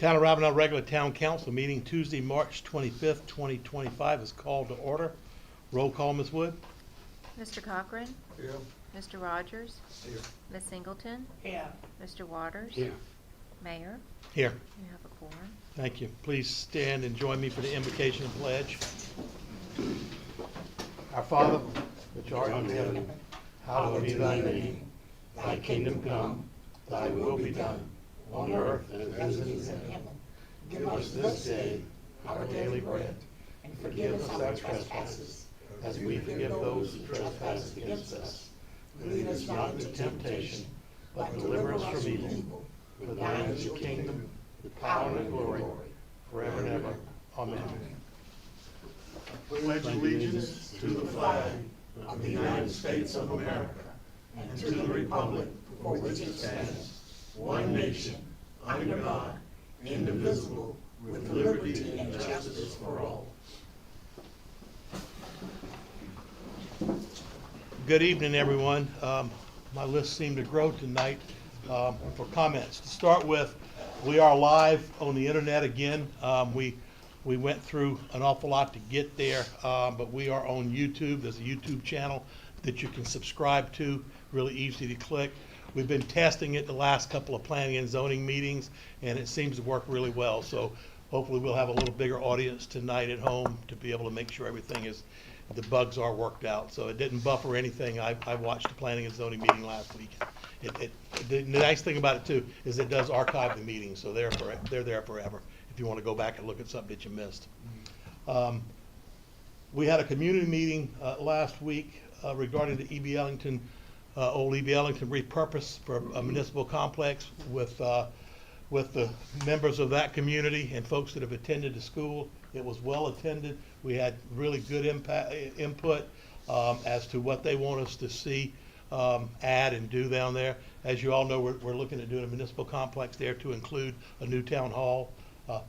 Town of Ravenel regular town council meeting Tuesday, March 25th, 2025 is called to order. Roll call, Ms. Wood. Mr. Cochran? Here. Mr. Rogers? Here. Ms. Singleton? Here. Mr. Waters? Here. Mayor? Here. You have a quorum. Thank you. Please stand and join me for the invocation and pledge. Our Father, which art in heaven, hallowed be thy name. Thy kingdom come, thy will be done, on earth as it is in heaven. Give us this day our daily bread, and forgive us our trespasses, as we forgive those who trespass against us. Lead us not into temptation, but deliver us from evil. For thine is the kingdom, the power, and the glory, forever and ever. Amen. Pledge allegiance to the flag of the United States of America and to the republic for which it stands, one nation, under God, indivisible, with liberty and justice for all. Good evening, everyone. My list seemed to grow tonight for comments. To start with, we are live on the internet again. We went through an awful lot to get there, but we are on YouTube. There's a YouTube channel that you can subscribe to, really easy to click. We've been testing it the last couple of planning and zoning meetings, and it seems to work really well. So hopefully we'll have a little bigger audience tonight at home to be able to make sure everything is, the bugs are worked out. So it didn't buffer anything. I watched the planning and zoning meeting last week. The nice thing about it too is it does archive the meetings, so they're there forever if you want to go back and look at something that you missed. We had a community meeting last week regarding the old E.B. Ellington repurpose for a municipal complex with the members of that community and folks that have attended the school. It was well attended. We had really good input as to what they want us to see add and do down there. As you all know, we're looking at doing a municipal complex there to include a new town hall.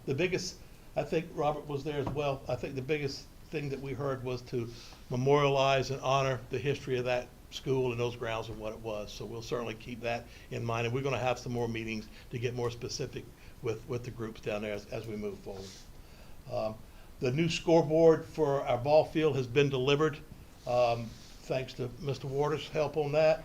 The biggest, I think Robert was there as well, I think the biggest thing that we heard was to memorialize and honor the history of that school and those grounds and what it was. So we'll certainly keep that in mind, and we're going to have some more meetings to get more specific with the groups down there as we move forward. The new scoreboard for our ball field has been delivered, thanks to Mr. Waters' help on that.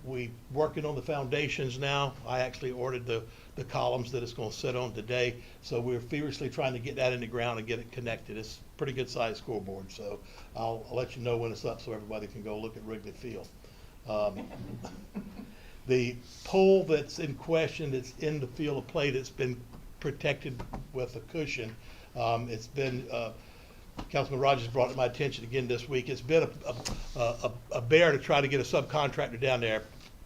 We're working on the foundations now. I actually ordered the columns that it's going to sit on today, so we're feverishly trying to get that in the ground and get it connected. It's a pretty good sized scoreboard, so I'll let you know when it's up so everybody can go look at Wrigley Field. The pole that's in question, that's in the field of play, that's been protected with a cushion. It's been Councilman Rogers brought it to my attention again this week. It's been a bear to try to get a subcontractor down there.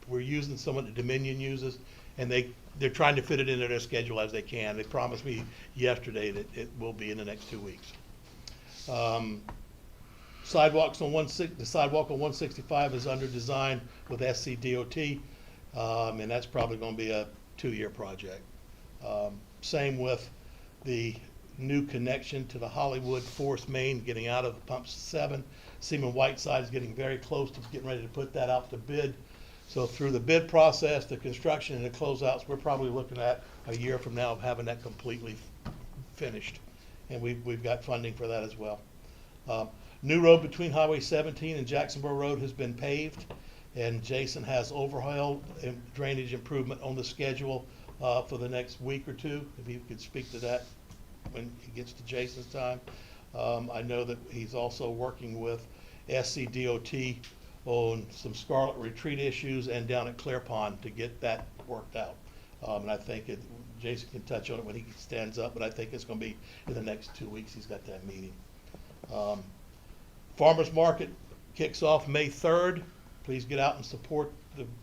We're using someone that Dominion uses, and they're trying to fit it into their schedule as they can. They promised me yesterday that it will be in the next 2 weeks. Sidewalks on the sidewalk on 165 is under design with SCDOT, and that's probably going to be a 2-year project. Same with the new connection to the Hollywood Force Main getting out of the pump 7. Seaman Whiteside is getting very close to getting ready to put that out to bid. So through the bid process, the construction and the closeouts, we're probably looking at a year from now of having that completely finished. And we've got funding for that as well. New road between Highway 17 and Jacksonboro Road has been paved, and Jason has overhaul and drainage improvement on the schedule for the next week or two, if he could speak to that when he gets to Jason's time. I know that he's also working with SCDOT on some Scarlet Retreat issues and down at Clear Pond to get that worked out. And I think Jason can touch on it when he stands up, but I think it's going to be in the next 2 weeks he's got that meeting. Farmers Market kicks off May 3rd. Please get out and support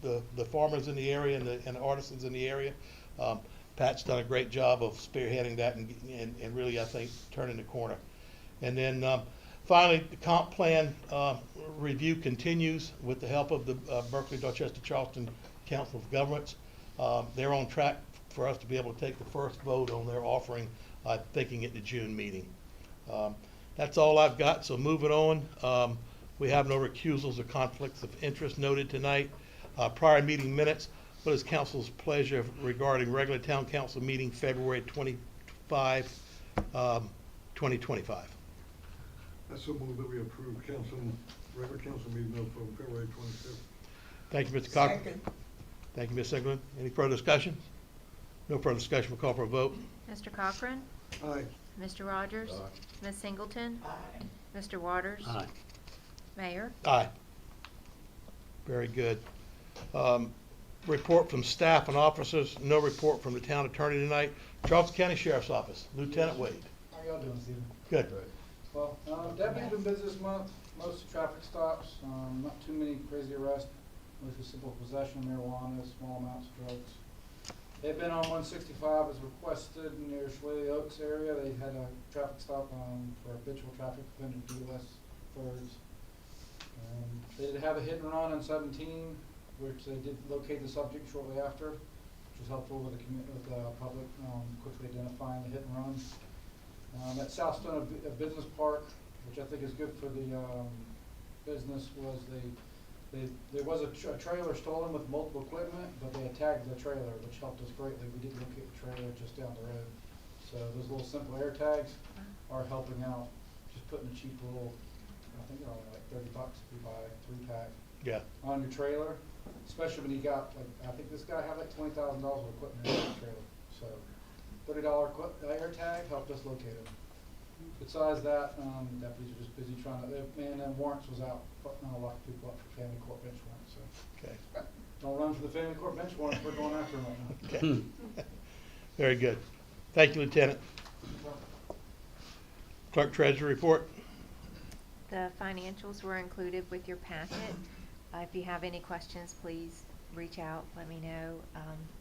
the farmers in the area and the artisans in the area. Pat's done a great job of spearheading that and really, I think, turning the corner. And then finally, the comp plan review continues with the help of the Berkeley, Dorchester, Charleston Council of Governments. They're on track for us to be able to take the first vote on their offering, thinking at the June meeting. That's all I've got, so moving on. We have no recusals or conflicts of interest noted tonight. Prior meeting minutes. What is council's pleasure regarding regular town council meeting February 25, 2025? I so move that we approve regular council meeting minutes from February 25th. Thank you, Mr. Cochran. Second. Thank you, Ms. Singleton. Any further discussion? No further discussion. We'll call for a vote. Mr. Cochran? Aye. Mr. Rogers? Ms. Singleton? Aye. Mr. Waters? Aye. Mayor? Aye. Very good. Report from staff and officers. No report from the town attorney tonight. Charleston County Sheriff's Office, Lieutenant Wade. How y'all doing this evening? Good. Well, deputy's been busy this month, most traffic stops, not too many crazy arrests, mostly simple possession of marijuana, small amounts of drugs. They've been on 165 as requested near Schley Oaks area. They had a traffic stop for habitual traffic offender DOS thirds. They did have a hit and run on 17, which they did locate the subject shortly after, which was helpful with the public quickly identifying the hit and run. At Charleston, a business park, which I think is good for the business, was there was a trailer stolen with multiple equipment, but they had tagged the trailer, which helped us greatly. We did locate the trailer just down the road. So those little simple air tags are helping out. Just putting a cheap little, I think they're only like $30 if you buy a 3-pack Yeah. on your trailer, especially when you got, like, I think this guy had like $20,000 of equipment in his trailer. So $30 air tag helped us locate him. Besides that, deputies are just busy trying to, and warrants was out, putting a lot of people up for family court bench warrants, so. Okay. Don't run for the family court bench warrants, we're going after them right now. Okay. Very good. Thank you, Lieutenant. Clerk-Treasurer report. The financials were included with your packet. If you have any questions, please reach out, let me know.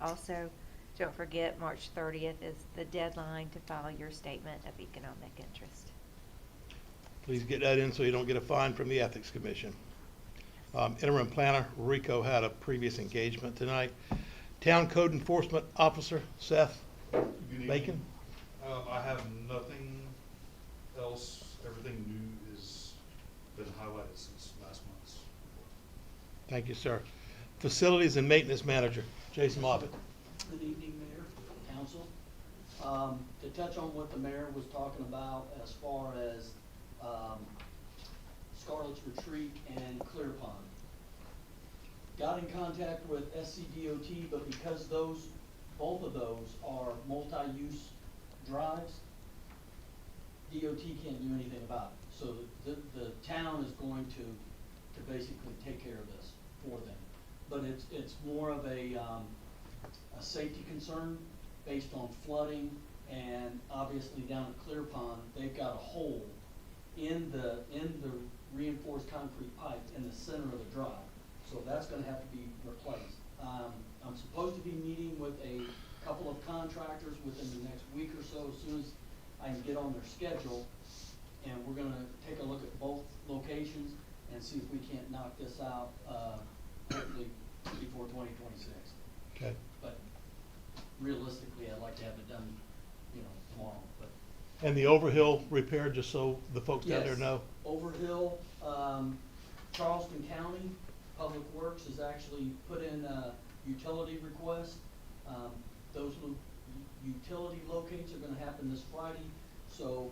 Also, don't forget, March 30th is the deadline to file your statement of economic interest. Please get that in so you don't get a fine from the Ethics Commission. Interim Planner, Rico had a previous engagement tonight. Town Code Enforcement Officer, Seth Bacon. I have nothing else. Everything new is been highlighted since last month's. Thank you, sir. Facilities and Maintenance Manager, Jason Moffitt. Good evening, Mayor, Council. To touch on what the mayor was talking about as far as Scarlet's Retreat and Clear Pond. Got in contact with SCDOT, but because both of those are multi-use drives, DOT can't do anything about it. So the town is going to basically take care of this for them. But it's more of a safety concern based on flooding, and obviously down at Clear Pond, they've got a hole in the reinforced concrete pipe in the center of the drive. So that's gonna have to be replaced. I'm supposed to be meeting with a couple of contractors within the next week or so, as soon as I can get on their schedule. And we're gonna take a look at both locations and see if we can't knock this out, hopefully before 2026. Okay. But realistically, I'd like to have it done, tomorrow, but. And the Overhill repair, just so the folks down there Yes. know. Overhill, Charleston County Public Works has actually put in a utility request. Those utility locates are gonna happen this Friday, so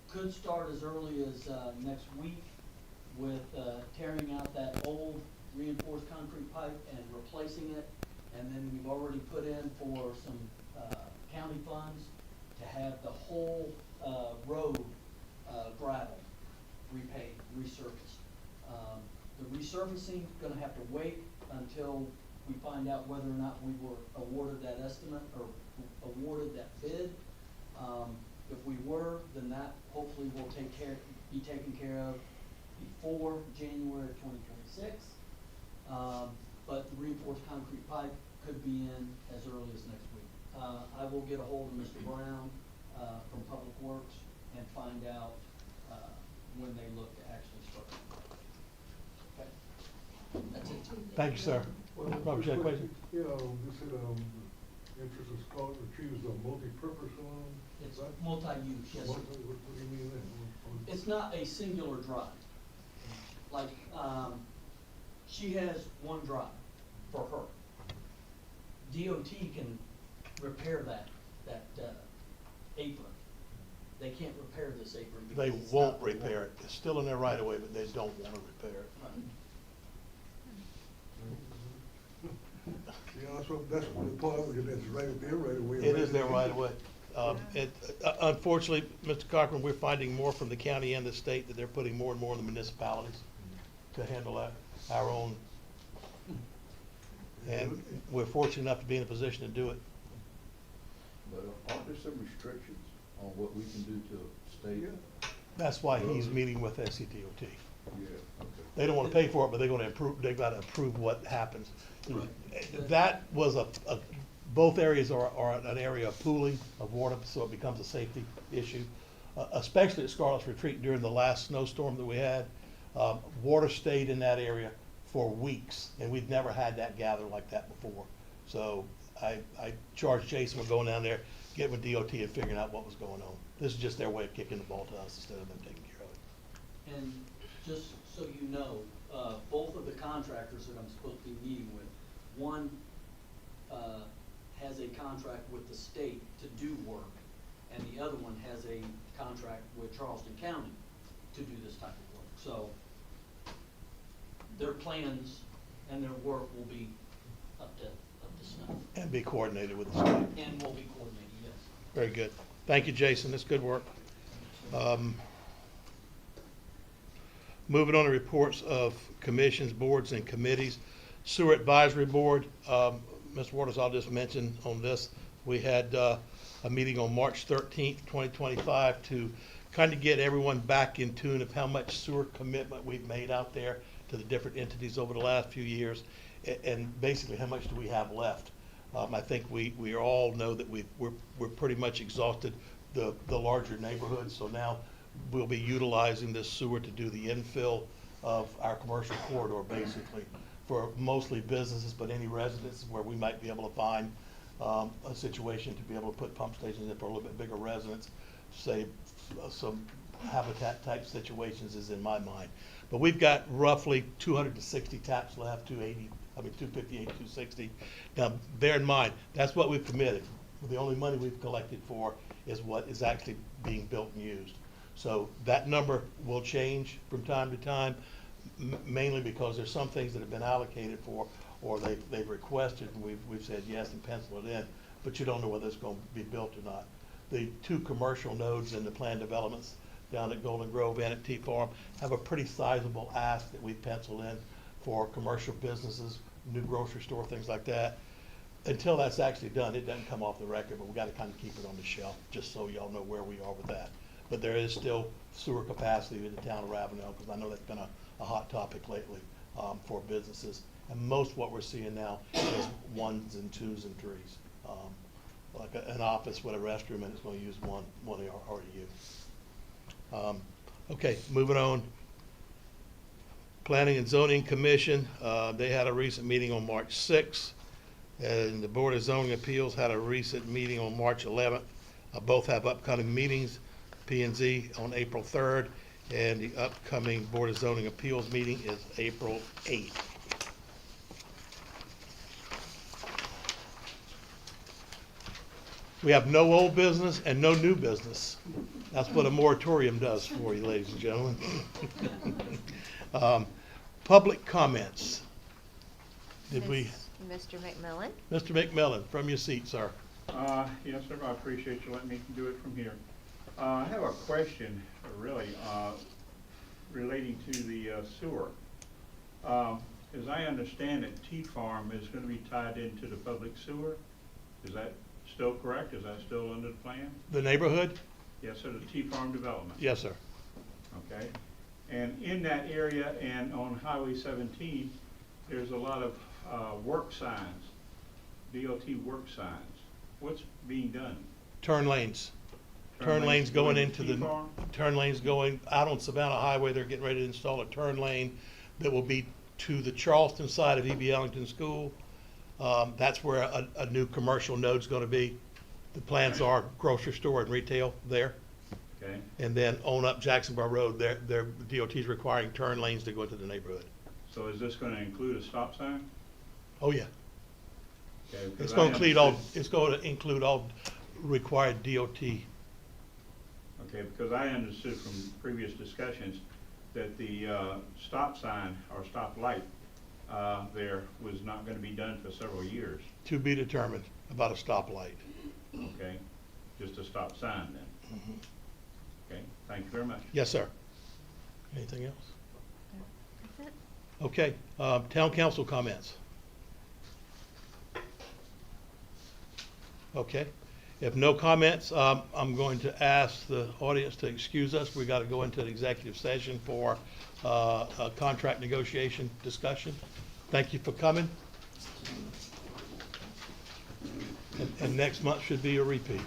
could start as early as next week with tearing out that old reinforced concrete pipe and replacing it. And then we've already put in for some county funds to have the whole road gravel repaved, resurfaced. The resurfacing is gonna have to wait until we find out whether or not we were awarded that estimate or awarded that bid. If we were, then that hopefully will be taken care of before January of 2026. But the reinforced concrete pipe could be in as early as next week. I will get a hold of Mr. Brown from Public Works and find out when they look to actually start. Okay. That's it. Thank you, sir. Robert, you had a question? Yeah, you said, interest of Scarlet Retreat is a multi-purpose, It's right? multi-use, yes, sir. What do you mean then? It's not a singular drive. Like, she has one drive for her. DOT can repair that apron. They can't repair this apron because They it's won't not gonna repair work. it. It's still in their right of way, but they don't want to repair it. Right. Yeah, that's what the part of it, it's right up there, right away. It is their right of way. Unfortunately, Mr. Cochran, we're finding more from the county and the state that they're putting more and more in the municipalities to handle our own. And we're fortunate enough to be in a position to do it. But aren't there some restrictions on what we can do to state? Yeah. That's why he's meeting with SCDOT. Yeah, okay. They don't want to pay for it, but they're going to approve, they've got to approve what happens. Right. That was both areas are an area of pooling of water, so it becomes a safety issue. Especially at Scarlet's Retreat during the last snowstorm that we had. Water stayed in that area for weeks, and we'd never had that gather like that before. So I charged Jason with going down there, getting with DOT and figuring out what was going on. This is just their way of kicking the ball to us instead of them taking care of it. And just so you know, both of the contractors that I'm supposed to be meeting with, one has a contract with the state to do work, and the other one has a contract with Charleston County to do this type of work. So their plans and their work will be up to snuff. And be coordinated with the state. And will be coordinated, yes. Very good. Thank you, Jason. That's good work. Moving on to reports of commissions, boards, and committees. Sewer Advisory Board, Ms. Waters, I'll just mention on this, we had a meeting on March 13th, 2025 to kind of get everyone back in tune of how much sewer commitment we've made out there to the different entities over the last few years, and basically how much do we have left. I think we all know that we're pretty much exhausted the larger neighborhoods, so now we'll be utilizing this sewer to do the infill of our commercial corridor, basically, for mostly businesses, but any residences where we might be able to find a situation to be able to put pump stations in for a little bit bigger residents, say some habitat type situations is in my mind. But we've got roughly 260 taps left, 258, 260. Now, bear in mind, that's what we've committed. The only money we've collected for is what is actually being built and used. So that number will change from time to time, mainly because there's some things that have been allocated for, or they've requested, and we've said yes and pencil it in, but you don't know whether it's going to be built or not. The two commercial nodes in the planned developments down at Golden Grove and at T Farm have a pretty sizable ask that we've penciled in for commercial businesses, new grocery store, things like that. Until that's actually done, it doesn't come off the record, but we got to kind of keep it on the shelf, just so y'all know where we are with that. But there is still sewer capacity in the town of Ravenel, because I know that's been a hot topic lately for businesses. And most what we're seeing now is ones and twos and threes. Like an office with a restroom, and it's going to use one they already use. Okay, moving on. Planning and Zoning Commission, they had a recent meeting on March 6th, and the Board of Zoning Appeals had a recent meeting on March 11th. Both have upcoming meetings, P&Z on April 3rd, and the upcoming Board of Zoning Appeals meeting is April 8th. We have no old business and no new business. That's what a moratorium does for you, ladies and gentlemen. Public comments. Did we, Mr. McMillan? Mr. McMillan, from your seat, sir. Yes, sir, I appreciate you letting me do it from here. I have a question, really, relating to the sewer. As I understand it, T-Farm is going to be tied into the public sewer. Is that still correct? Is that still under the plan? The neighborhood? Yes, sir, the T-Farm development. Yes, sir. Okay. And in that area and on Highway 17, there's a lot of work signs, DOT work signs. What's being done? Turn lanes. Turn lanes going into the, T-Farm? turn lanes going out on Savannah Highway. They're getting ready to install a turn lane that will be to the Charleston side of E.B. Ellington School. That's where a new commercial node's going to be. The plans are grocery store and retail there. Okay. And then on up Jacksonville Road, their DOT's requiring turn lanes to go into the neighborhood. So is this going to include a stop sign? Oh, yeah. Okay, because It's I gonna include all, understood- it's gonna include all required DOT. Okay, because I understood from previous discussions that the stop sign or stop light there was not gonna be done for several years, To be determined about a stoplight. okay? Just a stop sign then. Okay, thank you very much. Yes, sir. Anything else? That's it. Okay, town council comments. Okay, if no comments, I'm going to ask the audience to excuse us. We gotta go into an executive session for a contract negotiation discussion. Thank you for coming. And next month should be a repeat.